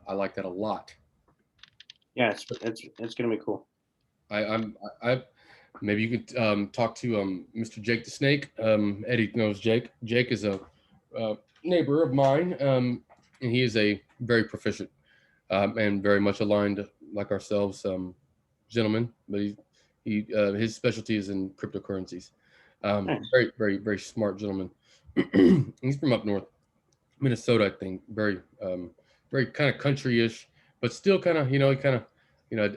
I like that a lot. Yeah, it's gonna be cool. I maybe you could talk to Mr. Jake the Snake. Eddie knows Jake. Jake is a neighbor of mine, and he is a very proficient and very much aligned like ourselves, gentleman. But his specialty is in cryptocurrencies. Nice. Very very very smart gentleman. He's from up north, Minnesota, I think. Very kind of country-ish, but still kind of he kind of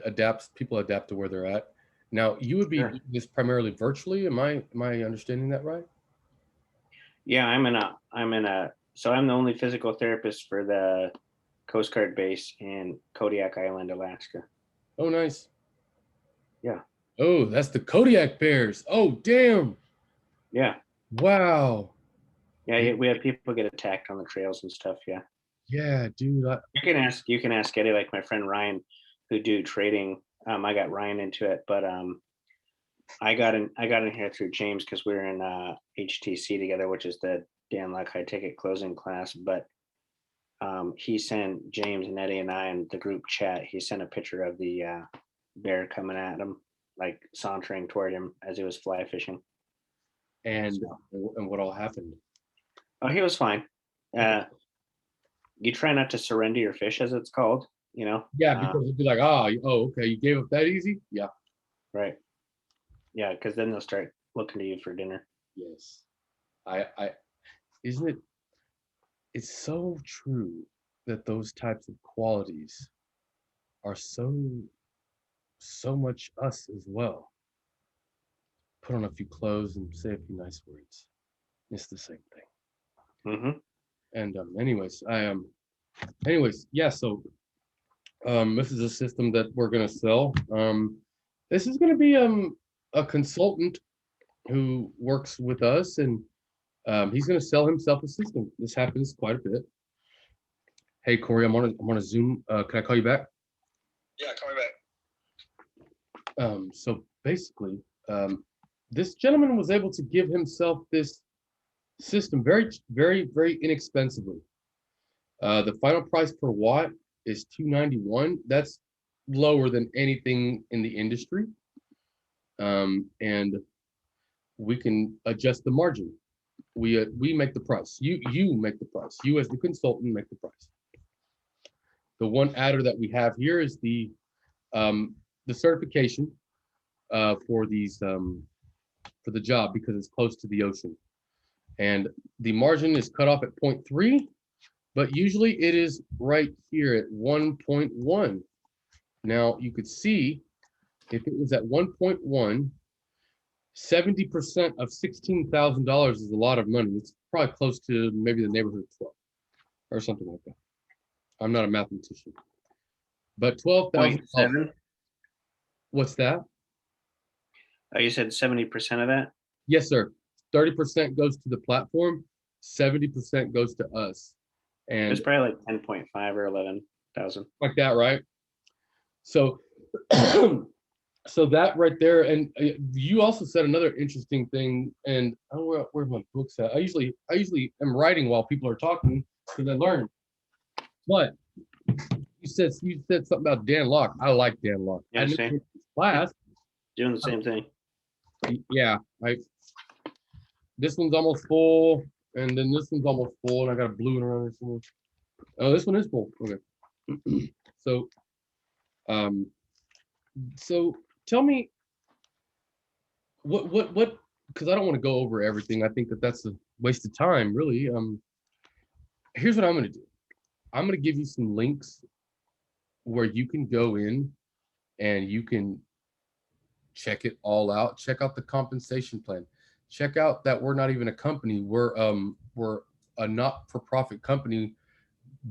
adapts. People adapt to where they're at. Now you would be Sure. doing this primarily virtually. Am I understanding that right? Yeah, so I'm the only physical therapist for the Coast Guard base in Kodiak Island, Alaska. Oh, nice. Yeah. Oh, that's the Kodiak Bears. Oh, damn. Yeah. Wow. Yeah, we have people get attacked on the trails and stuff. Yeah. Yeah, dude. You can ask Eddie, like my friend Ryan, who do trading. I got Ryan into it, but I got in here through James because we were in HTC together, which is the Dan Luck high ticket closing class. But he sent James and Eddie and I in the group chat. He sent a picture of the bear coming at him, like sauntering toward him as he was fly fishing. and So, and what all happened? oh, he was fine. Okay. Uh, you try not to surrender your fish, as it's called. Yeah, because it'd be like, okay, you gave up that easy? Yeah. Right? Yeah, because then they'll start looking to you for dinner. Yes. I isn't it it's so true that those types of qualities are so much us as well. Put on a few clothes and say a few nice words. It's the same thing. Hmm. And anyways, yeah, so this is a system that we're gonna sell. This is gonna be a consultant who works with us, and he's gonna sell himself a system. This happens quite a bit. Hey Corey, I'm on a Zoom. Can I call you back? Yeah, call me back. So basically, this gentleman was able to give himself this system very, very, very inexpensively. The final price per watt is 291. That's lower than anything in the industry. And we can adjust the margin. We make the price. You make the price. You as the consultant make the price. The one adder that we have here is the certification for the job because it's close to the ocean, and the margin is cut off at zero point 0.3, but usually it is right here at 1.1. Now you could see if it was at 1.1, 70% of $16,000 is a lot of money. It's probably close to maybe the neighborhood of 12 or something like that. I'm not a mathematician, but $12,000. 0.7. What's that? You said 70% of that. Yes, sir. 30% goes to the platform, 70% goes to us. It's And probably like 10.5 or 11,000. like that, right? So so that right there, and you also said another interesting thing, and I don't know where my book's at. I usually am writing while people are talking because I learn. But you said something about Dan Locke. I like Dan Locke. I Yeah, didn't see, take his class. doing the same thing. Yeah, this one's almost full, and then this one's almost full, and I got a blue one around this one. Oh, this one is full. Okay. So um so tell me what because I don't want to go over everything. I think that that's a waste of time, really. Here's what I'm going to do. I'm going to give you some links where you can go in and you can check it all out. Check out the compensation plan. Check out that we're not even a company. We're a not-for-profit company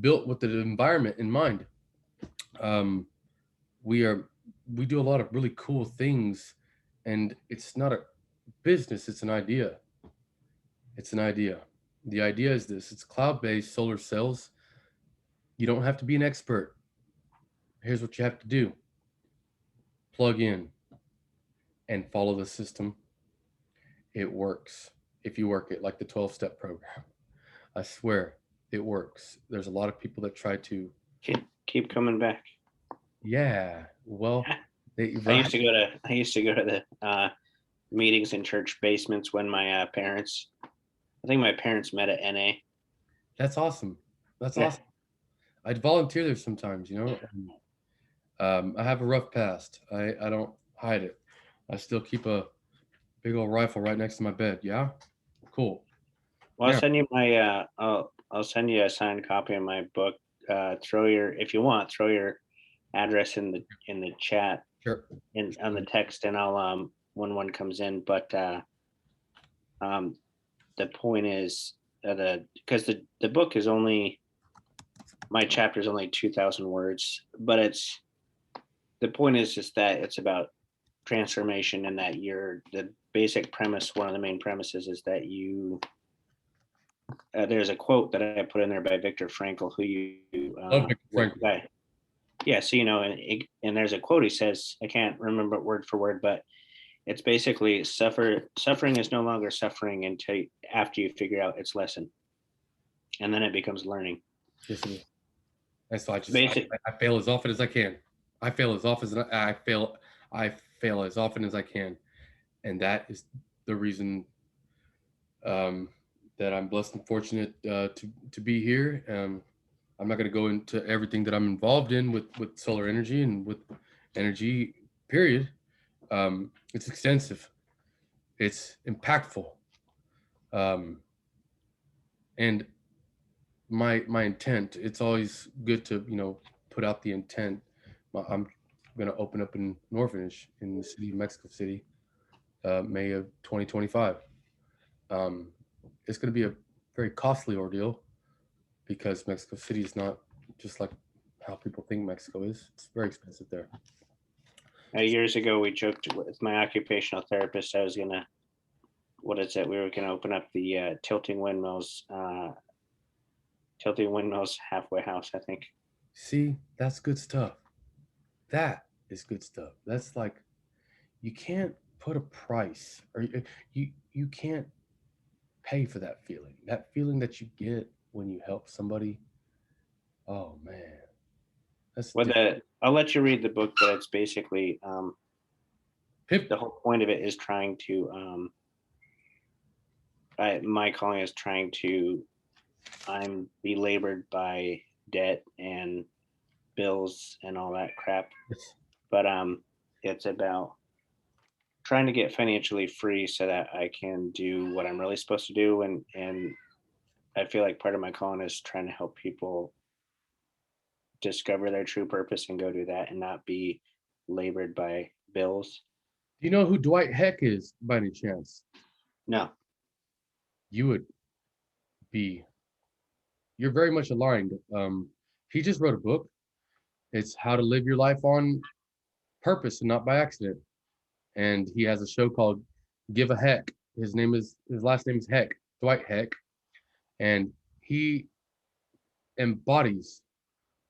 built with the environment in mind. Um, we are we do a lot of really cool things, and it's not a business, it's an idea. It's an idea. The idea is this: it's cloud-based solar cells. You don't have to be an expert. Here's what you have to do: plug in and follow the system. It works if you work it like the 12-step program. I swear it works. There's a lot of people that try to Can keep coming back. Yeah. Well, I used to go to the meetings in church basements when my parents. I think my parents met at NA. That's awesome. That's Yeah. awesome. I'd volunteer there sometimes, you know. I have a rough past. I don't hide it. I still keep a big old rifle right next to my bed. Yeah. Cool. Well, I'll Yeah. send you my. I'll send you a signed copy of my book. If you want, throw your address in the chat Sure. on the text, and I'll when one comes in. But um, the point is because the book is only my chapter is only 2,000 words, but the point is just that it's about transformation and that the basic premise. One of the main premises is that there's a quote that I put in there by Viktor Frankl, who Love Viktor Frankl. guy. Yeah, so and there's a quote he says, I can't remember it word for word, but it's basically suffering is no longer suffering until after you figure out its lesson, and then it becomes learning. Yes, it is. And so I fail as often as I can. I fail as often as I fail. I fail as often as I can, and that is the reason that I'm blessed and fortunate to be here. I'm not going to go into everything that I'm involved in with solar energy and with energy. Period. It's extensive. It's impactful. And my intent. It's always good to put out the intent. I'm going to open up an orphanage in the city of Mexico City, May of 2025. It's going to be a very costly ordeal because Mexico City is not just like how people think Mexico is. It's very expensive there. Years ago, we joked with my occupational therapist. I was gonna, what is it? We were gonna open up the tilting windmills halfway house, I think. See, that's good stuff. That is good stuff. That's like, you can't put a price, or you can't pay for that feeling. That feeling that you get when you help somebody. Oh man, that's I'll let you read the book, but it's basically Pip. the whole point of it is trying to my calling is trying to I'm belabored by debt and bills and all that crap. But it's about trying to get financially free so that I can do what I'm really supposed to do, and I feel like part of my calling is trying to help people discover their true purpose and go do that and not be labored by bills. Do you know who Dwight Heck is by any chance? No. You would be. You're very much aligned. He just wrote a book. It's How to Live Your Life on Purpose and Not by Accident. And he has a show called Give a Heck. His last name is Heck, Dwight Heck. And he embodies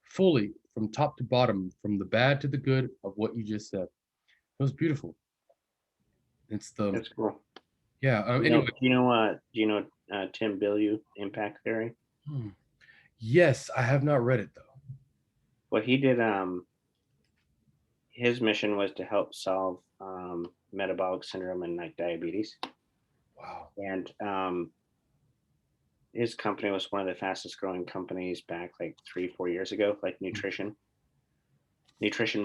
fully from top to bottom, from the bad to the good of what you just said. It was beautiful. That's cool. Yeah. Anyway, do you know Tim Bilyeu, Impact Theory? Yes, I have not read it though. Well, he did. His mission was to help solve metabolic syndrome and like diabetes. Wow. And his company was one of the fastest growing companies back like 3-4 years ago, like nutrition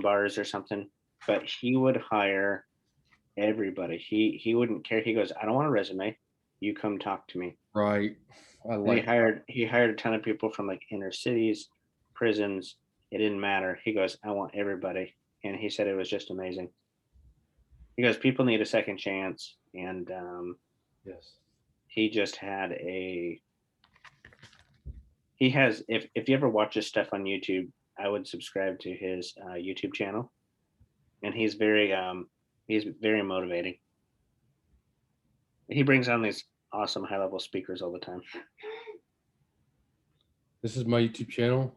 bars or something. But he would hire everybody. He wouldn't care. He goes, I don't want a resume. You come talk to me. Right. He hired a ton of people from like inner cities, prisons. It didn't matter. He goes, I want everybody. And he said it was just amazing. He goes, people need a second chance. And yes, he just had if you ever watch his stuff on YouTube, I would subscribe to his YouTube channel. And he's very motivating. He brings on these awesome high level speakers all the time. This is my YouTube channel.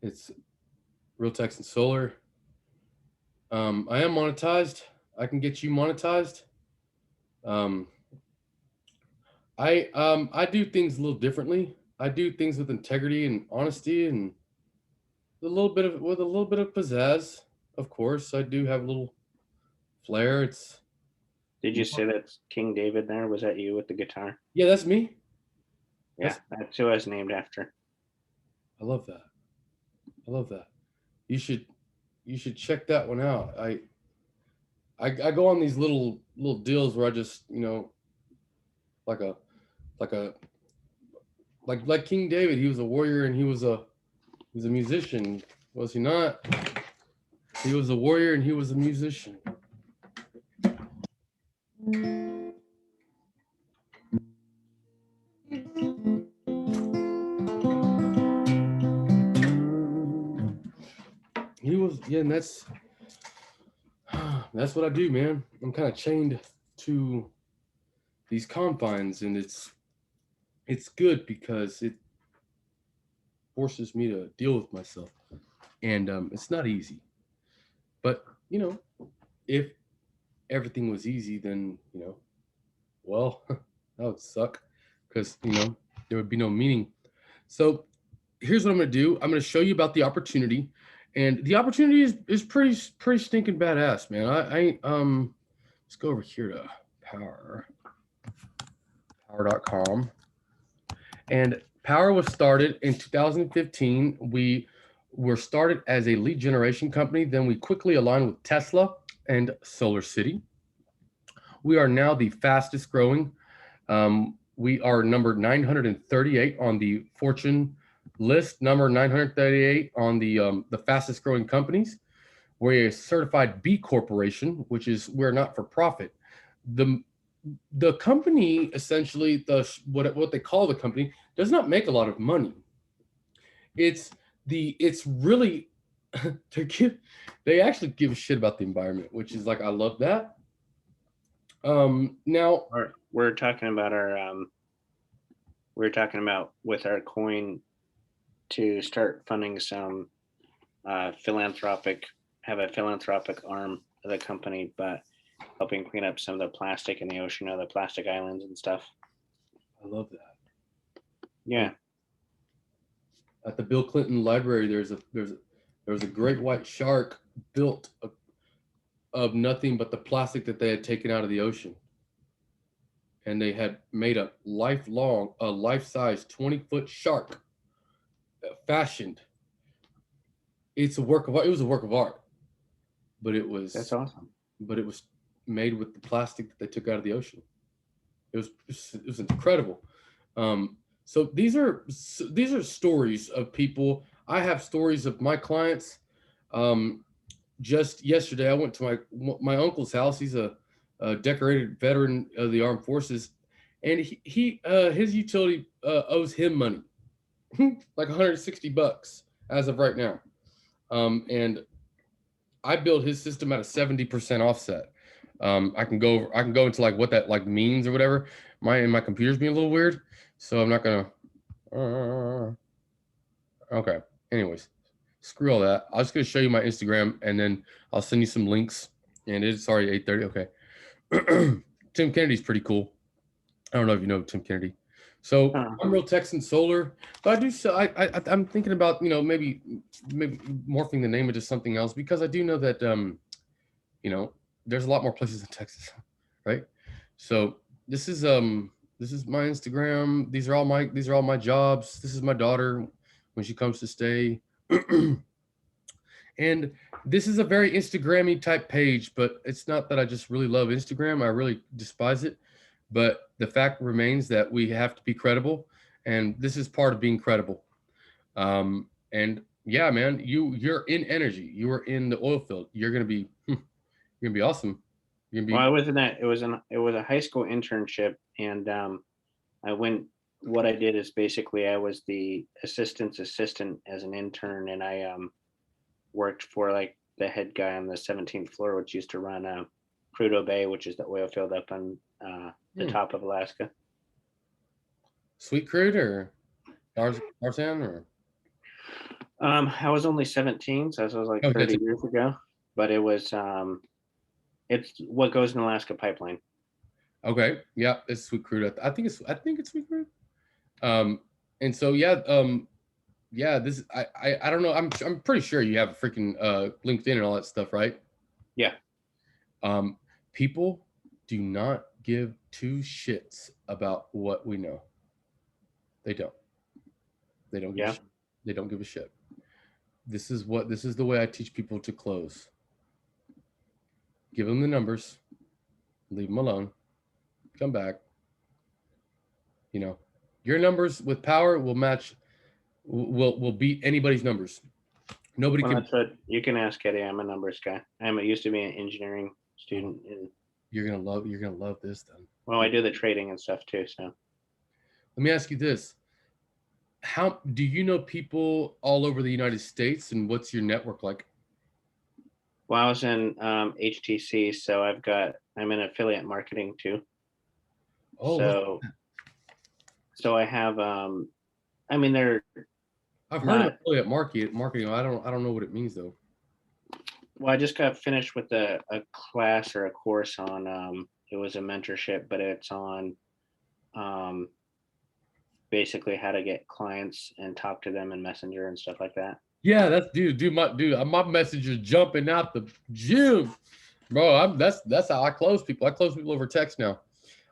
It's REAL-TEXAN Solar. I am monetized. I can get you monetized. I do things a little differently. I do things with integrity and honesty, and with a little bit of pizzazz, of course. I do have a little flair. It's Did you say that's King David there? Was that you with the guitar? yeah, that's me. Yeah, that's who I was named after. I love that. I love that. You should check that one out. I go on these little deals where I just, like a like a like King David, he was a warrior and he was a musician, was he not? He was a warrior and he was a musician. He was, yeah, and that's what I do, man. I'm kind of chained to these confines, and it's good because it forces me to deal with myself, and it's not easy. But if everything was easy, then well, that would suck because there would be no meaning. So here's what I'm going to do. I'm going to show you about the opportunity, and the opportunity is pretty stinking badass, man. Let's go over here to power.com. And Power was started in 2015. We were started as a lead generation company. Then we quickly aligned with Tesla and Solar City. We are now the fastest growing. We are number 938 on the Fortune list, number 938 on the fastest growing companies. We're a certified B Corporation, which is we're not for profit. The company essentially, what they call the company, does not make a lot of money. It's really they actually give a shit about the environment, which is like, I love that. Now we're talking about with our coin to start funding some philanthropic arm of the company, but helping clean up some of the plastic in the ocean, the plastic islands and stuff. I love that. Yeah. At the Bill Clinton Library, there's a great white shark built of nothing but the plastic that they had taken out of the ocean. And they had made a life-size 20-foot shark fashioned. It's a work of art. It was a work of art, but That's awesome. But it was made with the plastic that they took out of the ocean. It was incredible. So these are stories of people. I have stories of my clients. Just yesterday, I went to my uncle's house. He's a decorated veteran of the armed forces, and his utility owes him money, like $160 as of right now. And I built his system at a 70% offset. I can go into like what that like means or whatever. My computer's being a little weird, so I'm not gonna. Okay. Anyways, screw all that. I'm just gonna show you my Instagram, and then I'll send you some links. And it's already 8:30. Okay. Tim Kennedy's pretty cool. I don't know if you know Tim Kennedy. So I'm REAL-TEXAN Solar, but I do. So I'm thinking about maybe morphing the name into something else, because I do know that there's a lot more places in Texas, right? So this is my Instagram. These are all my jobs. This is my daughter when she comes to stay. And this is a very Instagram-y type page, but it's not that I just really love Instagram. I really despise it. But the fact remains that we have to be credible, and this is part of being credible. And yeah, man, you're in energy. You are in the oil field. You're gonna be awesome. Well, I was in that. It was a high school internship, and what I did is basically I was the assistant as an intern, and I worked for like the head guy on the 17th floor, which used to run Prudhoe Bay, which is the oil field up on the top of Alaska. Sweet crude or Tarzan or? I was only 17, so this was like 30 years ago. But it was it's what goes in Alaska pipeline. Okay, yeah, it's sweet crude. I think it's sweet crude. And so yeah, yeah, this I don't know. I'm pretty sure you have freaking LinkedIn and all that stuff, right? Yeah. Um, people do not give two shits about what we know. They don't. They don't give a Yeah. shit. They don't give a shit. This is the way I teach people to close. Give them the numbers, leave them alone, come back. You know, your numbers with power will match, will beat anybody's numbers. Nobody Well, can. that's what you can ask Eddie. I'm a numbers guy. I used to be an engineering Oh, student, and you're gonna love this then. well, I do the trading and stuff too. So, Let me ask you this: how do you know people all over the United States, and what's your network like? well, I was in HTC, so I'm in affiliate marketing too. Oh, So, so I have I mean, they're I've heard of not. affiliate marketing. I don't know what it means though. Well, I just got finished with a class or a course on it was a mentorship, but it's on um basically how to get clients and talk to them in Messenger and stuff like that. Yeah, that's my message is jumping out the gym, bro. That's how I close people. I close people over text now.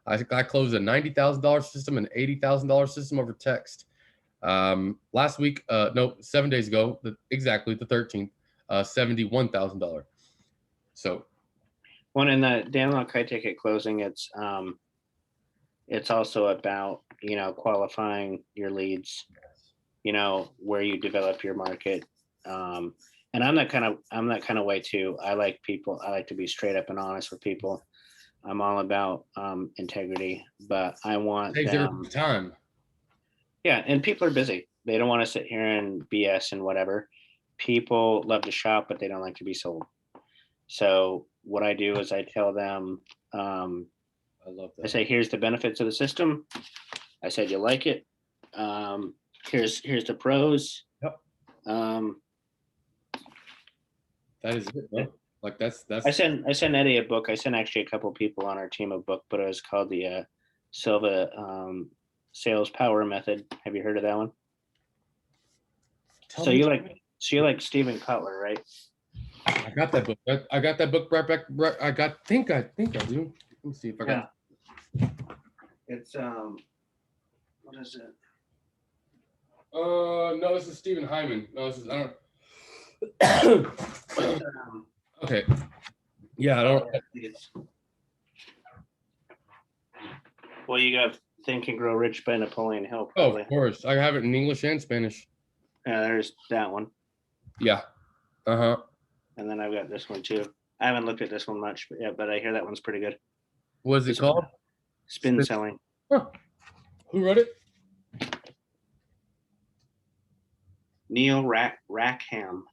I closed a $90,000 system and $80,000 system over text. Last week, no, 7 days ago, exactly the 13th, $71,000. So One in the Danlock high ticket closing, it's also about qualifying your leads, where you develop your market. Um, and I'm that kind of way too. I like to be straight up and honest with people. I'm all about integrity, but I want saves them. everybody's time. Yeah, and people are busy. They don't want to sit here and BS and whatever. People love to shop, but they don't like to be sold. So what I do is I tell them, I love I that. say, here's the benefits of the system. I said, you like it. Um, here's the pros. Yep. Um, That is it, bro. Like that's I sent Eddie a book. I sent actually a couple people on our team a book, but it was called the Silva Sales Power Method. Have you heard of that one? tell So me. you like Stephen Kotler, right? I got that book. I got that book right back. Right, I think I do. Let me see if I got. It's what is it? No, this is Stephen Hyman. No, this is I don't. Okay. Yeah, I don't. Well, you got Think and Grow Rich by Napoleon Hill, Oh, probably. of course. I have it in English and Spanish. Yeah, there's that one. Yeah. Uh-huh. And then I've got this one too. I haven't looked at this one much, but yeah, but I hear that one's pretty good. What is it called? Spin Selling. Huh. Who wrote it? Neil Rackham.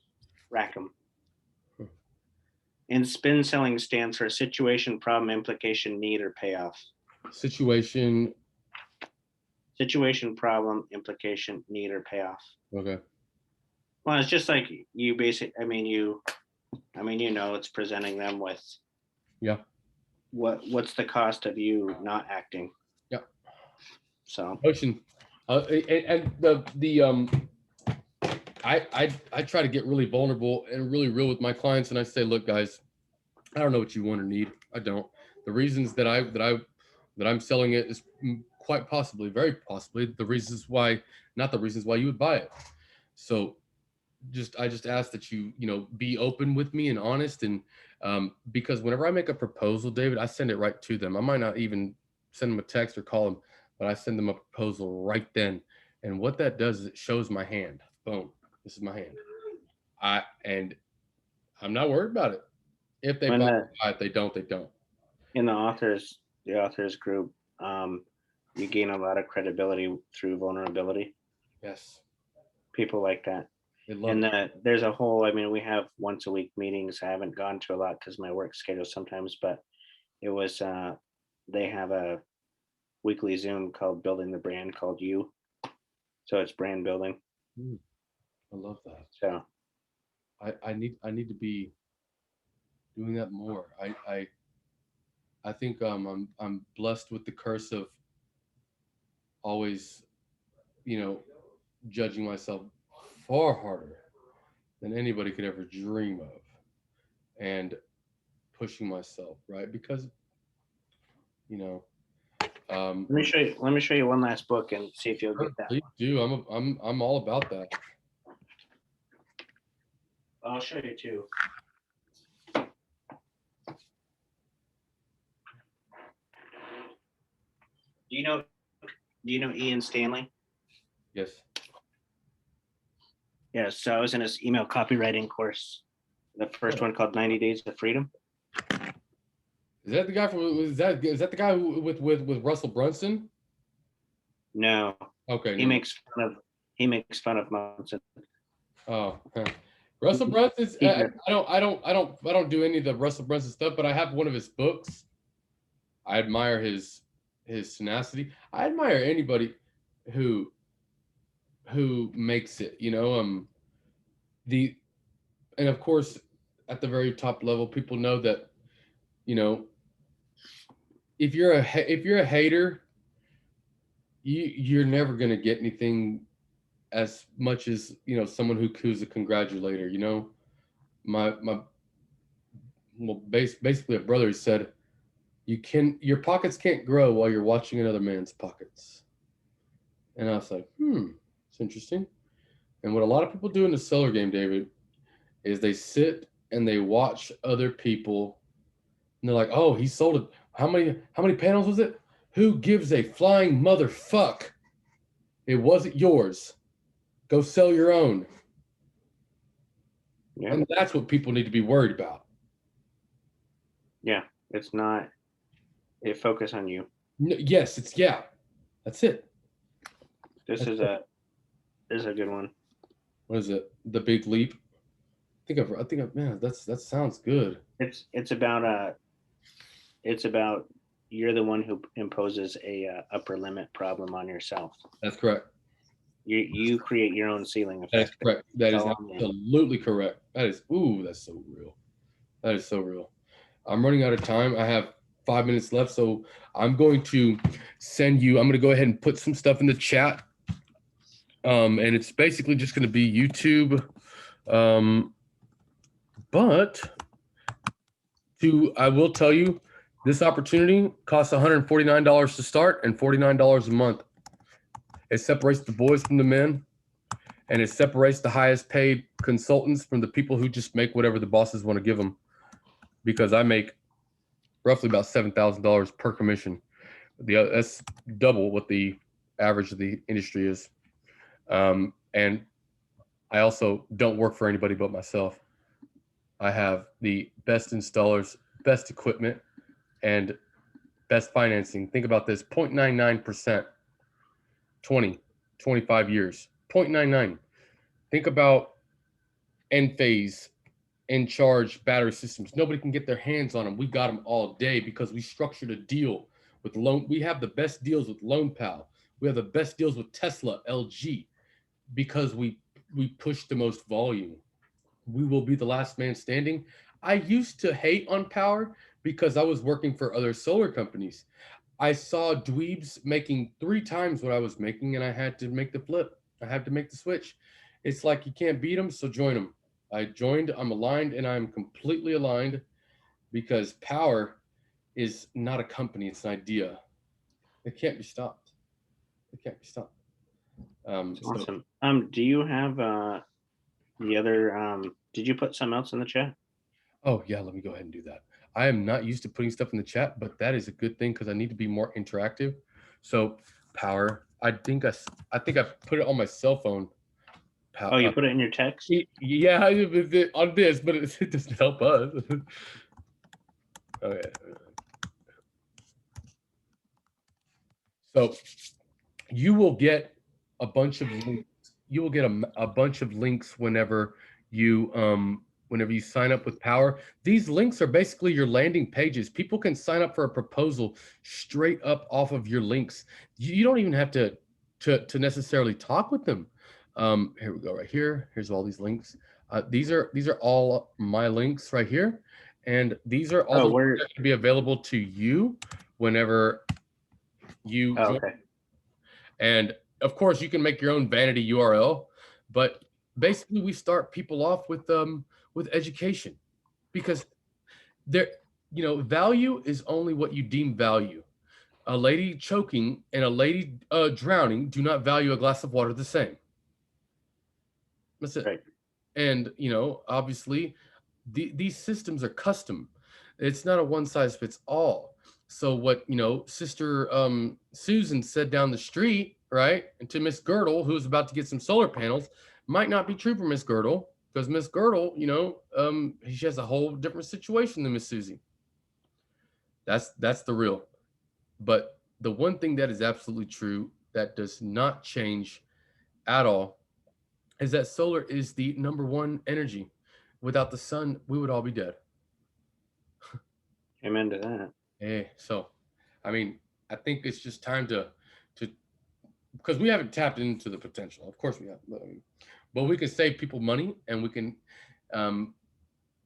And spin selling stands for situation, problem, implication, need, or payoff. Situation. Situation, problem, implication, need, or payoff. Okay. Well, it's just like you it's presenting them with what's the cost of you not acting. Yeah. So Ocean. And I try to get really vulnerable and really real with my clients, and I say, look, guys, I don't know what you want or need. I don't. The reasons that I'm selling it is quite possibly, very possibly, the reasons why, not the reasons why you would buy it. So I just ask that you be open with me and honest, and because whenever I make a proposal, David, I send it right to them. I might not even send them a text or call them, but I send them a proposal right then. And what that does is it shows my hand. Boom, this is my hand. I'm not worried about it. If they buy it, they don't, they don't. In the authors group, you gain a lot of credibility through vulnerability. Yes. People like that. And there's a whole, we have once a week meetings. I haven't gone to a lot because my work schedule sometimes, but it was, they have a weekly Zoom called Building the Brand called You. So it's brand building. I love that. So I need to be doing that more. I think I'm blessed with the curse of always, judging myself far harder than anybody could ever dream of, and pushing myself, right? Because, you know, um, Let me show you. Let me show you one last book and see if you'll get that. please do. I'm all about that. I'll show you too. Do you know Ian Stanley? Yes. Yeah, so I was in his email copywriting course. The first one called 90 Days of Freedom. Is that the guy from? Is that the guy with Russell Brunson? No. Okay. He makes fun of Munson. Oh, huh. Russell Brunson's. I don't do any of the Russell Brunson stuff, but I have one of his books. I admire his tenacity. I admire anybody who makes it. And of course, at the very top level, people know that, if you're a hater, you're never gonna get anything as much as someone who's a congratulator. My well, basically a brother said, your pockets can't grow while you're watching another man's pockets. And I was like, it's interesting. And what a lot of people do in the seller game, David, is they sit and they watch other people, and they're like, oh, he sold it. How many panels was it? Who gives a flying motherfuck? It wasn't yours. Go sell your own. Yeah. And that's what people need to be worried about. Yeah, it's not. They focus on you. Yes, that's it. This is a good one. What is it? The Big Leap. I think man, that sounds good. It's about you're the one who imposes a upper limit problem on yourself. That's correct. You create your own ceiling effect. That's correct. That is absolutely correct. That's so real. That is so real. I'm running out of time. I have 5 minutes left, so I'm going to go ahead and put some stuff in the chat. And it's basically just going to be YouTube. But I will tell you, this opportunity costs $149 to start and $49 a month. It separates the boys from the men, and it separates the highest paid consultants from the people who just make whatever the bosses want to give them. Because I make roughly about $7,000 per commission. That's double what the average of the industry is. And I also don't work for anybody but myself. I have the best installers, best equipment, and best financing. Think about this, 0.99%, 25 years, 0.99. Think about Enphase, In Charge battery systems. Nobody can get their hands on them. We got them all day because we structured a deal with loan. We have the best deals with LoanPal. We have the best deals with Tesla, LG, because we push the most volume. We will be the last man standing. I used to hate on power because I was working for other solar companies. I saw dweebs making 3 times what I was making, and I had to make the flip. I had to make the switch. It's like you can't beat them, so join them. I joined, I'm aligned, and I'm completely aligned because power is not a company, it's an idea. It can't be stopped. It can't be stopped. Awesome. Do you have the other did you put something else in the chat? Oh yeah, let me go ahead and do that. I am not used to putting stuff in the chat, but that is a good thing because I need to be more interactive. So power, I think I put it on my cell phone. Oh, you put it in your text? Yeah, on this, but it doesn't help us. Okay. So you will get a bunch of links. You will get a bunch of links whenever you sign up with Power. These links are basically your landing pages. People can sign up for a proposal straight up off of your links. You don't even have to necessarily talk with them. Here we go, right here. Here's all these links. These are all my links right here, and these are all the links that can be available to you whenever you join. Okay. And of course, you can make your own vanity URL, but basically we start people off with education, because there, value is only what you deem value. A lady choking and a lady drowning do not value a glass of water the same. That's it. Right. And obviously these systems are custom. It's not a one size fits all. So what Sister Susan said down the street, right, and to Miss Girdle, who's about to get some solar panels, might not be true for Miss Girdle, because Miss Girdle, she has a whole different situation than Miss Susie. That's the real. But the one thing that is absolutely true, that does not change at all, is that solar is the number one energy. Without the sun, we would all be dead. Amen to that. Hey, so, I mean, I think it's just time to, because we haven't tapped into the potential. Of course we have, but we can save people money, and we can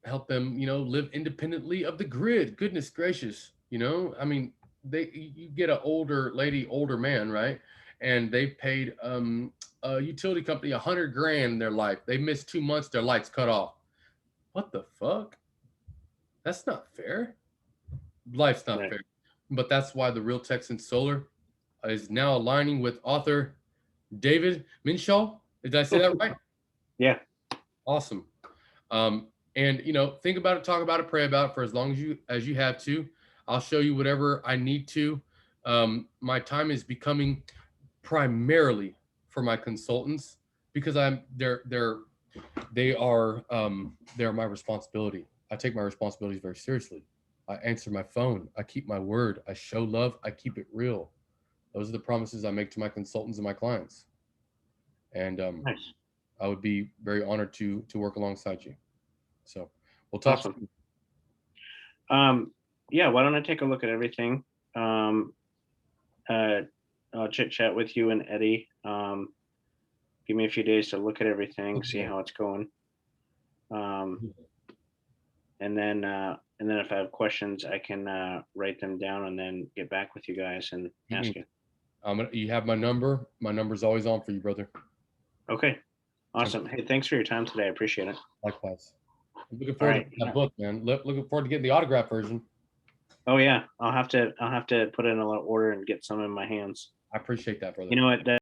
help them, live independently of the grid. Goodness gracious, I mean, you get an older lady, older man, right? And they've paid a utility company $100,000 in their life. They missed 2 months, their lights cut off. What the fuck? That's not fair. Life's not Right. fair. But that's why the REAL-TEXAN Solar is now aligning with author David Minshall. Did I say that right? Yeah. Awesome. And think about it, talk about it, pray about it for as long as you have to. I'll show you whatever I need to. My time is becoming primarily for my consultants, because they are my responsibility. I take my responsibilities very seriously. I answer my phone. I keep my word. I show love. I keep it real. Those are the promises I make to my consultants and my clients. And Nice. I would be very honored to work alongside you. So we'll talk Awesome. soon. Yeah, why don't I take a look at everything? I'll chit chat with you and Eddie. Give me a few days to look at everything, see how it's going. And then if I have questions, I can write them down and then get back with you guys and ask you. You have my number. My number's always on for you, brother. Okay. Awesome. Hey, thanks for your time today. I appreciate it. Likewise. I'm looking forward to that book, man. Looking forward to getting the autograph version. Oh yeah, I'll have to put in a little order and get some in my hands. I appreciate that, brother. You know what?